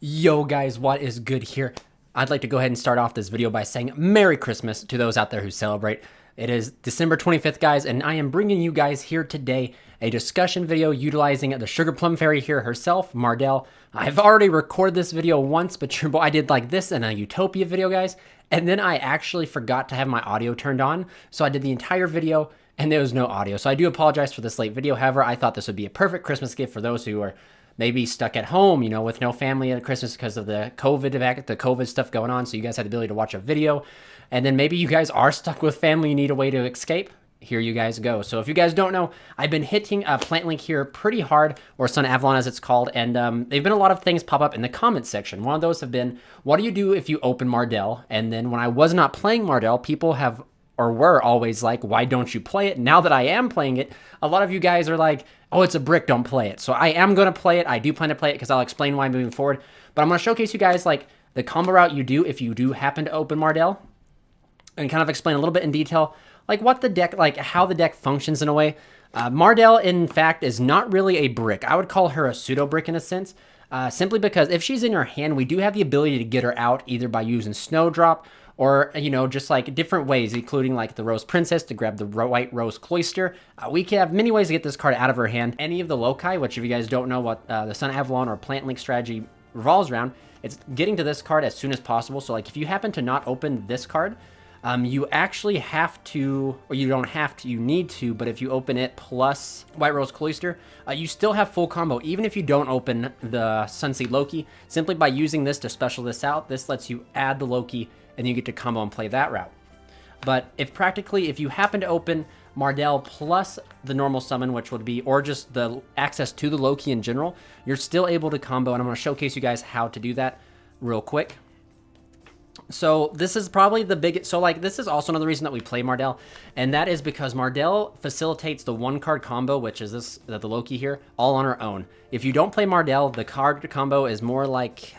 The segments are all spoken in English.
Yo guys, what is good here? I'd like to go ahead and start off this video by saying Merry Christmas to those out there who celebrate. It is December 25th, guys, and I am bringing you guys here today a discussion video utilizing the Sugar Plum Fairy here herself, Mardel. I've already recorded this video once, but your boy, I did like this in a Utopia video, guys, and then I actually forgot to have my audio turned on, so I did the entire video and there was no audio. So I do apologize for this late video. However, I thought this would be a perfect Christmas gift for those who are maybe stuck at home, you know, with no family at Christmas because of the COVID stuff going on. So you guys had the ability to watch a video. And then maybe you guys are stuck with family, you need a way to escape. Here you guys go. So if you guys don't know, I've been hitting Plant Link here pretty hard, or Sun Avalon as it's called, and they've been a lot of things pop up in the comments section. One of those have been, what do you do if you open Mardel? And then when I was not playing Mardel, people have or were always like, why don't you play it? Now that I am playing it, a lot of you guys are like, oh, it's a brick, don't play it. So I am going to play it. I do plan to play it because I'll explain why moving forward. But I'm going to showcase you guys like the combo route you do if you do happen to open Mardel, and kind of explain a little bit in detail like what the deck, like how the deck functions in a way. Mardel, in fact, is not really a brick. I would call her a pseudo brick in a sense, simply because if she's in your hand, we do have the ability to get her out either by using Snowdrop or, you know, just like different ways, including like the Rose Princess to grab the white Rose Cloister. We can have many ways to get this card out of her hand. Any of the loci, which if you guys don't know what the Sun Avalon or Plant Link strategy revolves around, it's getting to this card as soon as possible. So like if you happen to not open this card, you actually have to, or you don't have to, you need to, but if you open it plus White Rose Cloister, you still have full combo, even if you don't open the Sunseed Loki. Simply by using this to special this out, this lets you add the Loki, and you get to combo and play that route. But if you happen to open Mardel plus the normal summon, which would be, or just the access to the Loki in general, you're still able to combo, and I'm going to showcase you guys how to do that real quick. So this is probably the biggest, so like this is also another reason that we play Mardel, and that is because Mardel facilitates the one card combo, which is this, the Loki here, all on her own. If you don't play Mardel, the card combo is more like,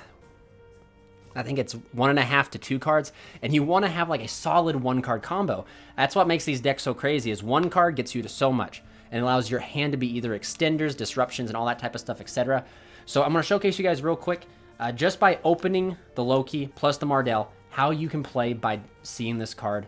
I think it's 1.5 to 2 cards, and you want to have like a solid 1-card combo. That's what makes these decks so crazy, is 1 card gets you to so much, and allows your hand to be either extenders, disruptions, and all that type of stuff, etc. So I'm going to showcase you guys real quick, just by opening the Loki plus the Mardel, how you can play by seeing this card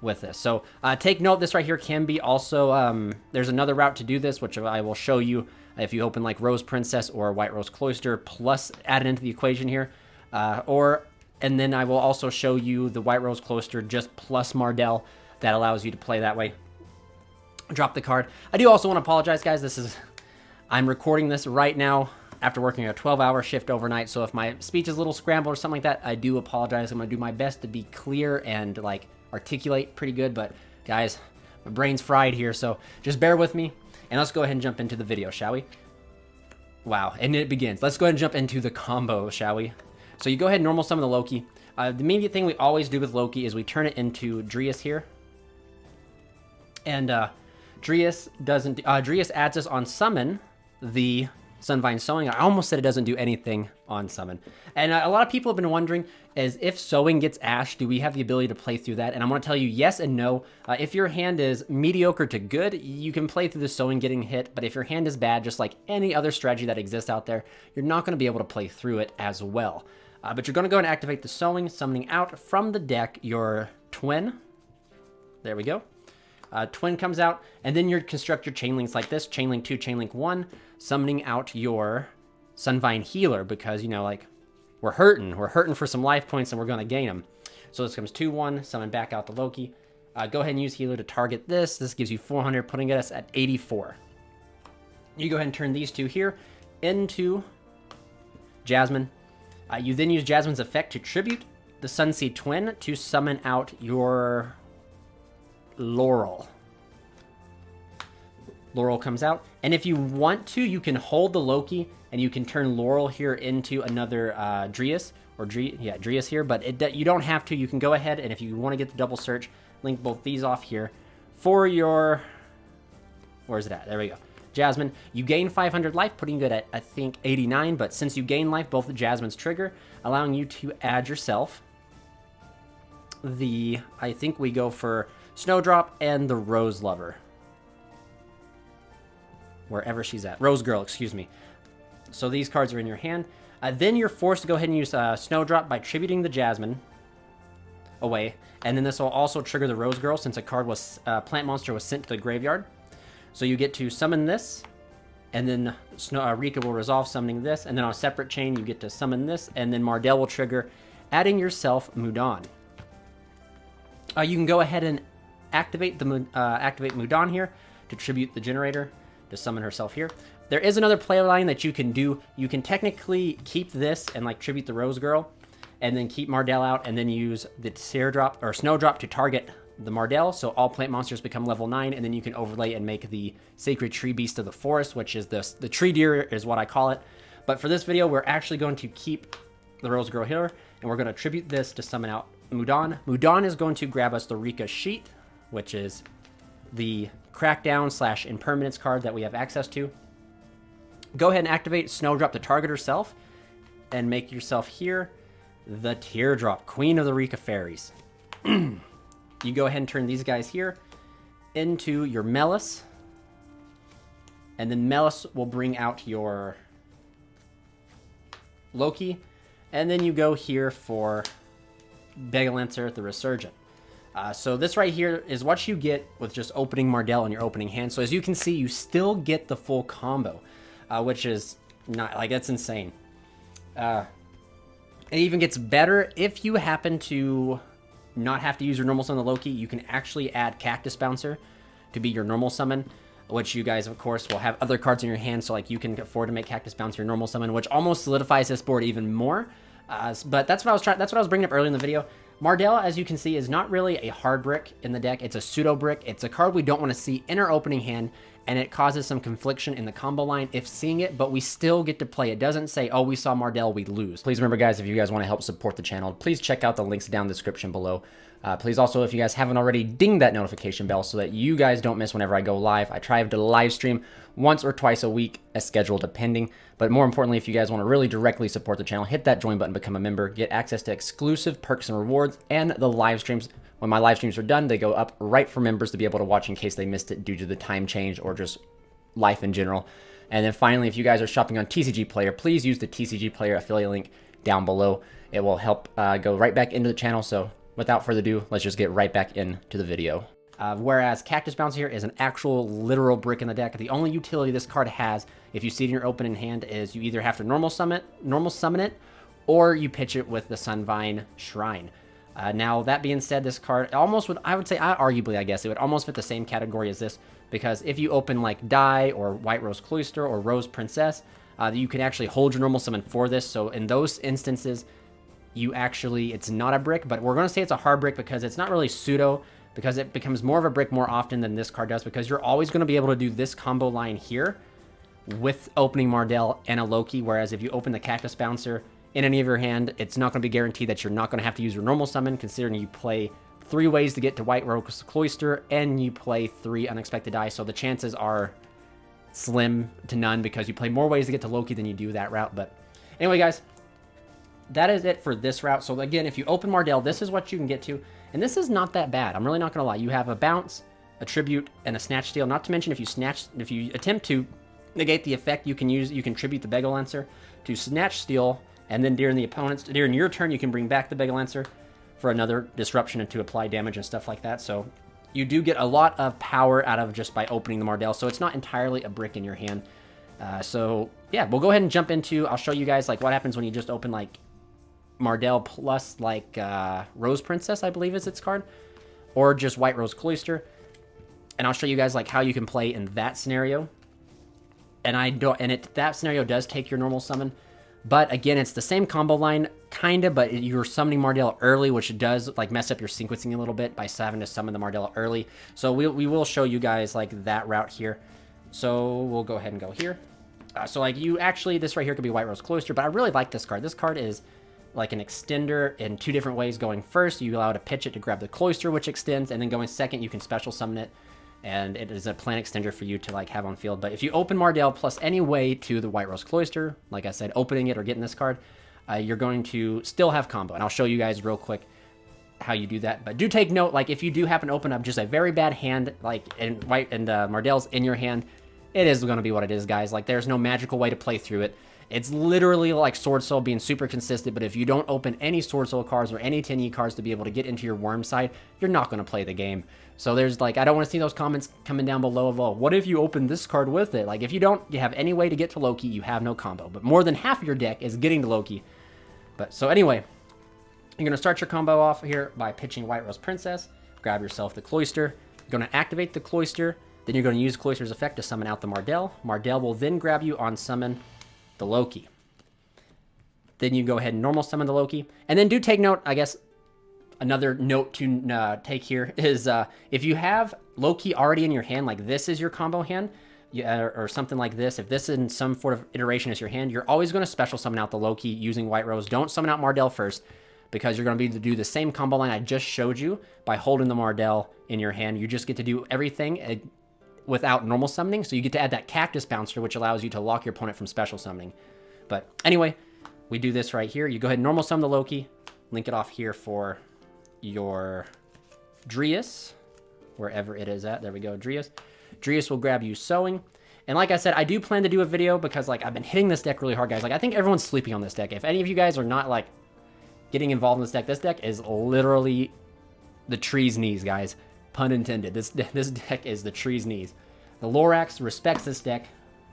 with this. So take note, this right here can be also, there's another route to do this, which I will show you if you open like Rose Princess or White Rose Cloister plus add it into the equation here. And then I will also show you the White Rose Cloister just plus Mardel that allows you to play that way. Drop the card. I do also want to apologize, guys. I'm recording this right now after working a 12-hour shift overnight, so if my speech is a little scrambled or something like that, I do apologize. I'm going to do my best to be clear and like articulate pretty good, but guys, my brain's fried here, so just bear with me, and let's go ahead and jump into the video, shall we? Wow, and it begins. Let's go ahead and jump into the combo, shall we? So you go ahead and normal summon the Loki. The immediate thing we always do with Loki is we turn it into Drius here. And Drius adds us on summon the Sunvine Sowing. I almost said it doesn't do anything on summon. And a lot of people have been wondering is if Sowing gets Ash, do we have the ability to play through that? And I'm going to tell you yes and no. If your hand is mediocre to good, you can play through the Sowing getting hit. But if your hand is bad, just like any other strategy that exists out there, you're not going to be able to play through it as well. But you're going to go and activate the Sowing, summoning out from the deck your Twin. There we go. Twin comes out, and then you construct your chain links like this. Chain link 2, chain link 1, summoning out your Sunvine Healer because, you know, like, we're hurting. We're hurting for some life points, and we're going to gain them. So this comes 2-1, summon back out the Loki. Go ahead and use Healer to target this. This gives you 400, putting us at 84. You go ahead and turn these two here into Jasmine. You then use Jasmine's effect to tribute the Sunseed Twin to summon out your Laurel. Laurel comes out, and if you want to, you can hold the Loki, and you can turn Laurel here into another Drius, or Drius here, but you don't have to. You can go ahead, and if you want to get the double search, link both these off here for your, where's it at? There we go. Jasmine, you gain 500 life, putting you at, I think, 89, but since you gain life, both the Jasmines trigger, allowing you to add yourself I think we go for Snowdrop and the Rose Lover. Wherever she's at. Rose Girl, excuse me. So these cards are in your hand. Then you're forced to go ahead and use Snowdrop by tributing the Jasmine away. And then this will also trigger the Rose Girl since a card was plant monster was sent to the graveyard. So you get to summon this, and then Rika will resolve summoning this, and then on a separate chain you get to summon this, and then Mardel will trigger, adding yourself Mudan. You can go ahead and activate Mudan here to tribute the generator to summon herself here. There is another play line that you can do. You can technically keep this and like tribute the Rose Girl, and then keep Mardel out, and then use the Teardrop or Snowdrop to target the Mardel, so all plant monsters become level 9, and then you can overlay and make the Sacred Tree Beast of the Forest, which is the Tree Deer is what I call it. But for this video, we're actually going to keep the Rose Girl here, and we're going to tribute this to summon out Mudan. Mudan is going to grab us the Rika Sheet, which is the Crackdown / Impermanence card that we have access to. Go ahead and activate Snowdrop to target herself, and make yourself here the Teardrop, Queen of the Rika Fairies. You go ahead and turn these guys here into your Melis, and then Melis will bring out your Loki, and then you go here for Begalancer, the Resurgent. So this right here is what you get with just opening Mardel in your opening hand. So as you can see, you still get the full combo, which is not like, that's insane. It even gets better if you happen to not have to use your normal summon the Loki. You can actually add Cactus Bouncer to be your normal summon, which you guys of course will have other cards in your hand, so like you can afford to make Cactus Bouncer your normal summon, which almost solidifies this board even more. But that's what I was bringing up earlier in the video. Mardel, as you can see, is not really a hard brick in the deck. It's a pseudo brick. It's a card we don't want to see in our opening hand, and it causes some confliction in the combo line if seeing it, but we still get to play. It doesn't say, oh, we saw Mardel, we lose. Please remember, guys, if you guys want to help support the channel, please check out the links down in the description below. Please also, if you guys haven't already, ding that notification bell so that you guys don't miss whenever I go live. I try to live stream once or twice a week as scheduled, depending. But more importantly, if you guys want to really directly support the channel, hit that join button, become a member, get access to exclusive perks and rewards, and the live streams. When my live streams are done, they go up right for members to be able to watch in case they missed it due to the time change or just life in general. And then finally, if you guys are shopping on TCG Player, please use the TCG Player affiliate link down below. It will help go right back into the channel. So without further ado, let's just get right back into the video. Whereas Cactus Bouncer here is an actual literal brick in the deck. The only utility this card has, if you see it in your opening hand, is you either have to normal summon it, or you pitch it with the Sunvine Shrine. Now, that being said, this card almost would, I would say, arguably, I guess, it would almost fit the same category as this, because if you open like Dai or White Rose Cloister or Rose Princess, you can actually hold your normal summon for this. So in those instances, you actually, it's not a brick, but we're going to say it's a hard brick because it's not really pseudo, because it becomes more of a brick more often than this card does, because you're always going to be able to do this combo line here with opening Mardel and a Loki, whereas if you open the Cactus Bouncer in any of your hand, it's not going to be guaranteed that you're not going to have to use your normal summon, considering you play 3 ways to get to White Rose Cloister, and you play 3 Unexpected Dai, so the chances are slim to none because you play more ways to get to Loki than you do that route. But anyway, guys, that is it for this route. So again, if you open Mardel, this is what you can get to, and this is not that bad. I'm really not going to lie. You have a Bounce, a Tribute, and a Snatch Steal. Not to mention, if you attempt to negate the effect, you can tribute the Begalancer to Snatch Steal, and then during your turn, you can bring back the Begalancer for another disruption and to apply damage and stuff like that. So you do get a lot of power out of just by opening the Mardel. So it's not entirely a brick in your hand. So yeah, we'll go ahead and jump into, I'll show you guys like what happens when you just open like Mardel plus like Rose Princess, I believe is its card, or just White Rose Cloister. And I'll show you guys like how you can play in that scenario. And that scenario does take your normal summon. But again, it's the same combo line, kind of, but you're summoning Mardel early, which does like mess up your sequencing a little bit by having to summon the Mardel early. So we will show you guys like that route here. So we'll go ahead and go here. So like this right here could be White Rose Cloister, but I really like this card. This card is like an extender in 2 different ways. Going first, you allow it to pitch it to grab the Cloister, which extends, and then going second, you can special summon it. And it is a plan extender for you to like have on field. But if you open Mardel plus any way to the White Rose Cloister, like I said, opening it or getting this card, you're going to still have combo. And I'll show you guys real quick how you do that. But do take note, like if you do happen to open up just a very bad hand, like Mardel's in your hand, it is going to be what it is, guys. Like there's no magical way to play through it. It's literally like Sword Soul being super consistent, but if you don't open any Sword Soul cards or any 10E cards to be able to get into your worm side, you're not going to play the game. So there's like, I don't want to see those comments coming down below of, oh, what if you open this card with it? Like, if you have any way to get to Loki, you have no combo. But more than half of your deck is getting to Loki. But so anyway, you're going to start your combo off here by pitching White Rose Princess. Grab yourself the Cloister. You're going to activate the Cloister. Then you're going to use Cloister's effect to summon out the Mardel. Mardel will then grab you on summon the Loki. Then you go ahead and normal summon the Loki. And then do take note, I guess, another note to take here is if you have Loki already in your hand, like this is your combo hand, or something like this, if this in some sort of iteration is your hand, you're always going to special summon out the Loki using White Rose. Don't summon out Mardel first, because you're going to be able to do the same combo line I just showed you by holding the Mardel in your hand. You just get to do everything without normal summoning, so you get to add that Cactus Bouncer, which allows you to lock your opponent from special summoning. But anyway, we do this right here. You go ahead and normal summon the Loki, link it off here for your Drius, wherever it is at. There we go, Drius. Drius will grab you Sowing. And like I said, I do plan to do a video because like I've been hitting this deck really hard, guys. Like I think everyone's sleeping on this deck. If any of you guys are not like getting involved in this deck is literally the tree's knees, guys. Pun intended. This deck is the tree's knees. The Lorax respects this deck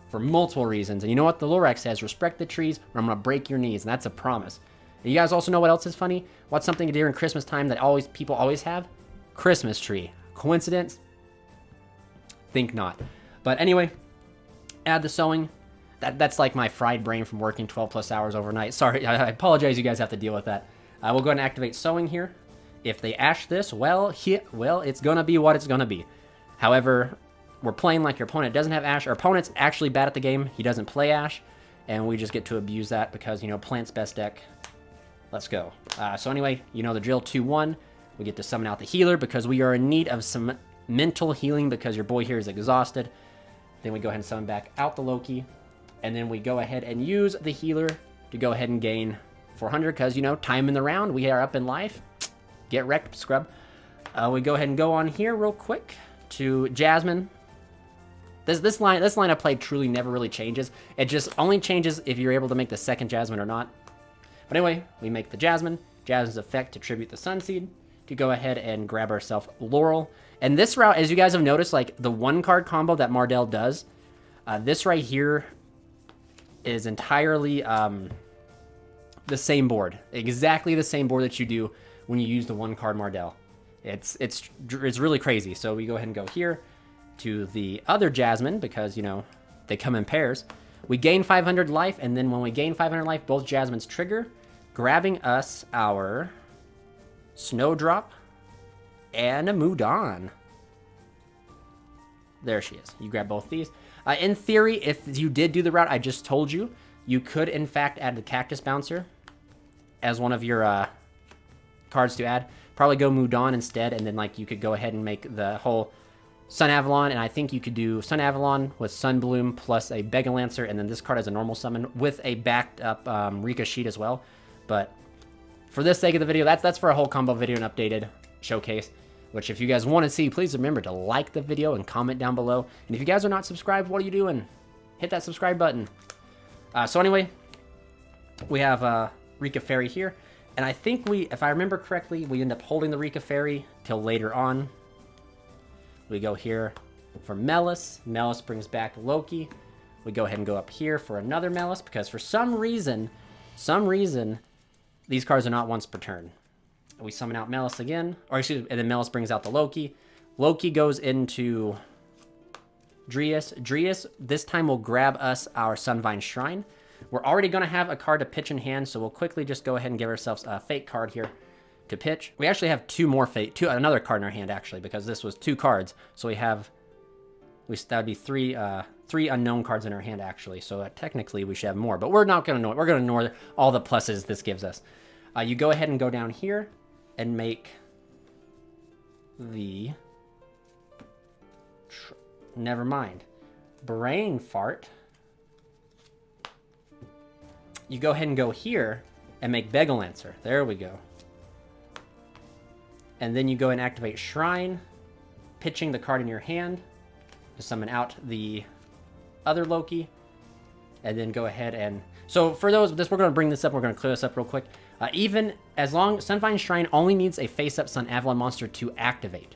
for multiple reasons. And you know what? The Lorax says, respect the trees or I'm going to break your knees. And that's a promise. And you guys also know what else is funny? What's something during Christmas time that people always have? Christmas tree. Coincidence? Think not. But anyway, add the Sowing. That's like my fried brain from working 12 plus hours overnight. Sorry, I apologize you guys have to deal with that. We'll go ahead and activate Sowing here. If they ash this, well, it's going to be what it's going to be. However, we're playing like your opponent doesn't have Ash. Our opponent's actually bad at the game. He doesn't play Ash. And we just get to abuse that because, you know, Plant's best deck. Let's go. So anyway, you know the drill, 2-1. We get to summon out the healer because we are in need of some mental healing because your boy here is exhausted. Then we go ahead and summon back out the Loki. And then we go ahead and use the healer to go ahead and gain 400 because, you know, time in the round. We are up in life. Get wrecked, scrub. We go ahead and go on here real quick to Jasmine. This line I played truly never really changes. It just only changes if you're able to make the second Jasmine or not. But anyway, we make the Jasmine. Jasmine's effect to tribute the Sunseed. To go ahead and grab ourselves Laurel. And this route, as you guys have noticed, like the one card combo that Mardel does, this right here is entirely the same board. Exactly the same board that you do when you use the one card Mardel. It's really crazy. So we go ahead and go here to the other Jasmine because, you know, they come in pairs. We gain 500 life, and then when we gain 500 life, both Jasmines trigger, grabbing us our Snowdrop and a Mudan. There she is. You grab both these. In theory, if you did do the route I just told you, you could in fact add the Cactus Bouncer as one of your cards to add. Probably go Mudan instead, and then like you could go ahead and make the whole Sun Avalon, and I think you could do Sun Avalon with Sunbloom plus a Begalancer, and then this card as a normal summon with a backed up Rika Sheet as well. But for this sake of the video, that's for a whole combo video and updated showcase, which if you guys want to see, please remember to like the video and comment down below. And if you guys are not subscribed, what are you doing? Hit that subscribe button. So anyway, we have Rika Fairy here. And I think if I remember correctly, we end up holding the Rika Fairy till later on. We go here for Melis. Melis brings back Loki. We go ahead and go up here for another Melis because for some reason, these cards are not once per turn. We summon out Melis again, or excuse me, and then Melis brings out the Loki. Loki goes into Drius. Drius this time will grab us our Sunvine Shrine. We're already going to have a card to pitch in hand, so we'll quickly just go ahead and give ourselves a Fate card here to pitch. We actually have another card in our hand actually, because this was 2 cards. So that would be three unknown cards in our hand actually. So technically we should have more, but we're not going to know it. We're going to ignore all the pluses this gives us. You go ahead and go down here and make the never mind Brain Fart. You go ahead and go here and make Begalancer. There we go. And then you go and activate Shrine, pitching the card in your hand to summon out the other Loki. And then go ahead and So for those, we're going to bring this up. We're going to clear this up real quick. Even as long, Sunvine Shrine only needs a face-up Sun Avalon monster to activate.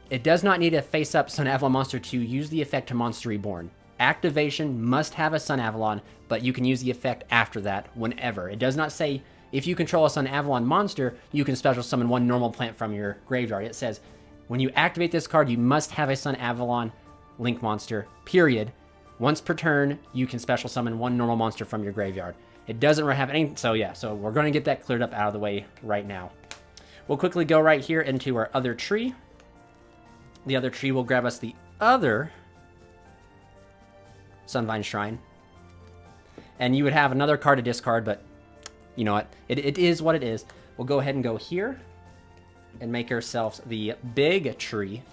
It does not need a face-up Sun Avalon monster to use the effect to Monster Reborn. Activation must have a Sun Avalon, but you can use the effect after that whenever. It does not say if you control a Sun Avalon monster, you can special summon one normal plant from your graveyard. It says when you activate this card, you must have a Sun Avalon Link monster, period. Once per turn, you can special summon one normal monster from your graveyard. It doesn't have any, so yeah, so we're going to get that cleared up out of the way right now. We'll quickly go right here into our other tree. The other tree will grab us the other Sunvine Shrine. And you would have another card to discard, but you know what? It is what it is. We'll go ahead and go here and make ourselves the big tree.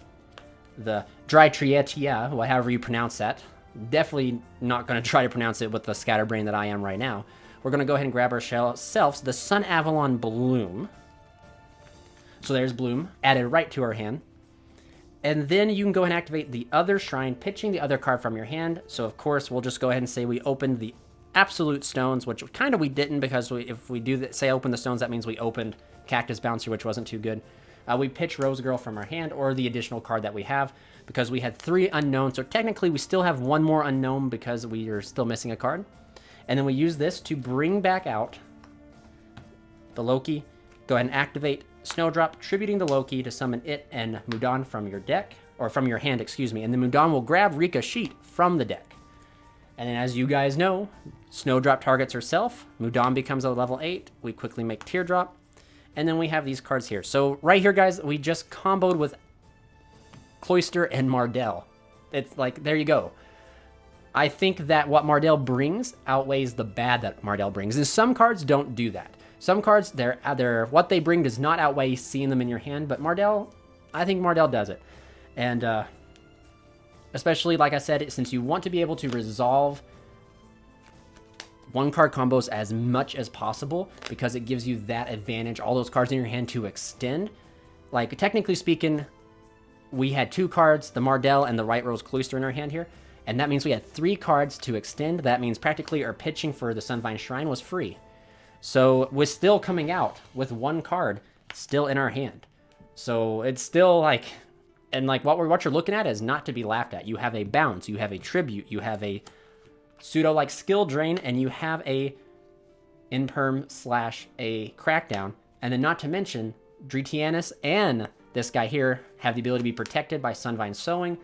The Drytrietia, however you pronounce that. Definitely not going to try to pronounce it with the scatterbrain that I am right now. We're going to go ahead and grab ourselves the Sun Avalon Bloom. So there's Bloom, added right to our hand. And then you can go ahead and activate the other shrine, pitching the other card from your hand. So of course, we'll just go ahead and say we opened the Absolute Stones, which kind of we didn't, because if we do that, say open the stones, that means we opened Cactus Bouncer, which wasn't too good. We pitch Rose Girl from our hand, or the additional card that we have, because we had 3 unknowns. So technically, we still have 1 more unknown because we are still missing a card. And then we use this to bring back out the Loki. Go ahead and activate Snowdrop, tributing the Loki to summon it and Mudan from your deck, or from your hand, excuse me. And then Mudan will grab Rika Sheet from the deck. And then as you guys know, Snowdrop targets herself. Mudan becomes a level 8. We quickly make Teardrop. And then we have these cards here. So right here, guys, we just comboed with Cloister and Mardel. It's like, there you go. I think that what Mardel brings outweighs the bad that Mardel brings. And some cards don't do that. Some cards, what they bring does not outweigh seeing them in your hand. But Mardel, I think Mardel does it. And especially, like I said, since you want to be able to resolve 1-card combos as much as possible, because it gives you that advantage, all those cards in your hand to extend. Like, technically speaking, we had 2 cards, the Mardel and the White Rose Cloister in our hand here, and that means we had 3 cards to extend. That means practically our pitching for the Sunvine Shrine was free. So we're still coming out with 1 card still in our hand. So it's still like, and like what you're looking at is not to be laughed at. You have a bounce, you have a tribute, you have a pseudo like skill drain, and you have a imperm / a crackdown. And then not to mention Dretianus and this guy here have the ability to be protected by Sunvine Sowing.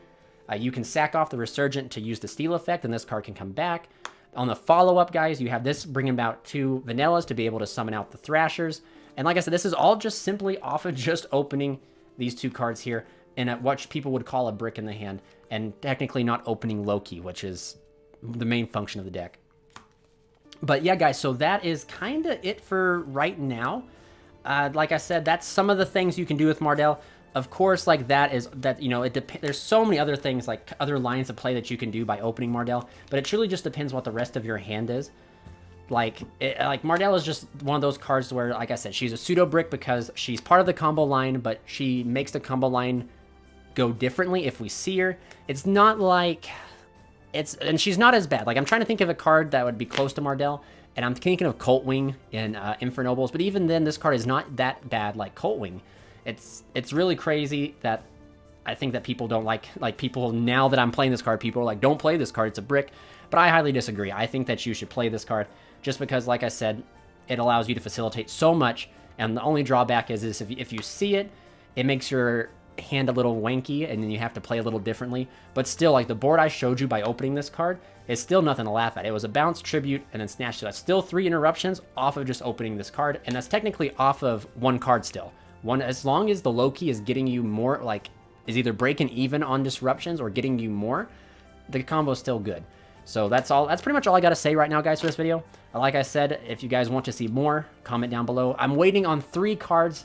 You can sack off the Resurgent to use the steal effect, and this card can come back. On the follow-up, guys, you have this bringing about 2 Vanillas to be able to summon out the Thrashers. And like I said, this is all just simply off of just opening these 2 cards here in what people would call a brick in the hand, and technically not opening Loki, which is the main function of the deck. But yeah, guys, so that is kind of it for right now. Like I said, that's some of the things you can do with Mardel. Of course, like you know, there's so many other things, like other lines of play that you can do by opening Mardel, but it truly just depends what the rest of your hand is. Like Mardel is just one of those cards where, like I said, she's a pseudo brick because she's part of the combo line, but she makes the combo line go differently if we see her. It's not like and she's not as bad. Like, I'm trying to think of a card that would be close to Mardel, and I'm thinking of Coltwing in Infernobles, but even then, this card is not that bad like Coltwing. It's really crazy that I think that people don't like people, now that I'm playing this card, people are like, don't play this card, it's a brick. But I highly disagree. I think that you should play this card just because, like I said, it allows you to facilitate so much, and the only drawback is if you see it, it makes your hand a little wanky, and then you have to play a little differently. But still, like the board I showed you by opening this card is still nothing to laugh at. It was a bounce, tribute, and then snatch. So that's still 3 interruptions off of just opening this card, and that's technically off of 1 card still. As long as the Loki is getting you more, like, is either breaking even on disruptions or getting you more, the combo is still good. So that's pretty much all I got to say right now, guys, for this video. Like I said, if you guys want to see more, comment down below. I'm waiting on 3 cards.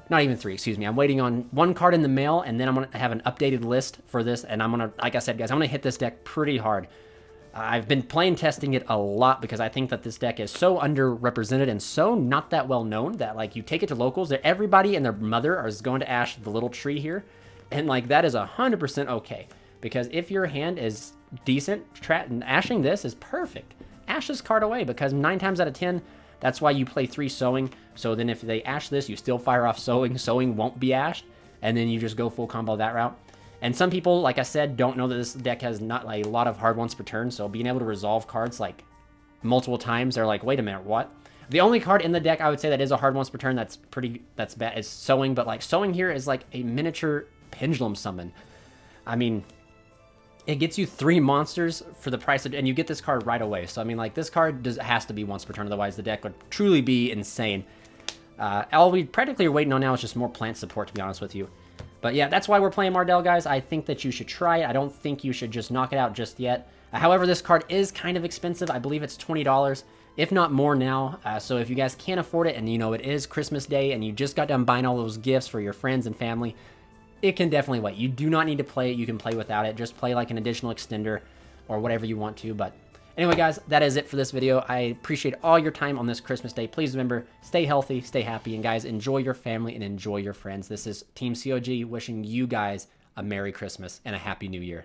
Not even 3, excuse me. I'm waiting on 1 card in the mail, and then I'm going to have an updated list for this, and I'm going to, like I said, guys, I'm going to hit this deck pretty hard. I've been playing testing it a lot because I think that this deck is so underrepresented and so not that well known that, like, you take it to locals, that everybody and their mother is going to ash the little tree here, and, like, that is 100% okay, because if your hand is decent, ashing this is perfect. ash this card away, because 9 times out of 10, that's why you play 3 Sowing. So then if they ash this, you still fire off Sowing. Sowing won't be ashed, and then you just go full combo that route. And some people, like I said, don't know that this deck has not a lot of hard ones per turn, so being able to resolve cards like multiple times, they're like, wait a minute, what? The only card in the deck I would say that is a hard once per turn that's bad is Sowing, but like Sowing here is like a miniature Pendulum Summon. I mean, it gets you 3 monsters for the price of, and you get this card right away. So I mean, like, this card has to be once per turn, otherwise the deck would truly be insane. All we practically are waiting on now is just more plant support, to be honest with you. But yeah, that's why we're playing Mardel, guys. I think that you should try it. I don't think you should just knock it out just yet. However, this card is kind of expensive. I believe it's $20, if not more now. So if you guys can't afford it, and you know it is Christmas Day, and you just got done buying all those gifts for your friends and family, it can definitely wait. You do not need to play it. You can play without it. Just play like an additional extender or whatever you want to. But anyway, guys, that is it for this video. I appreciate all your time on this Christmas Day. Please remember, stay healthy, stay happy, and guys, enjoy your family and enjoy your friends. This is Team COG wishing you guys a Merry Christmas and a Happy New Year.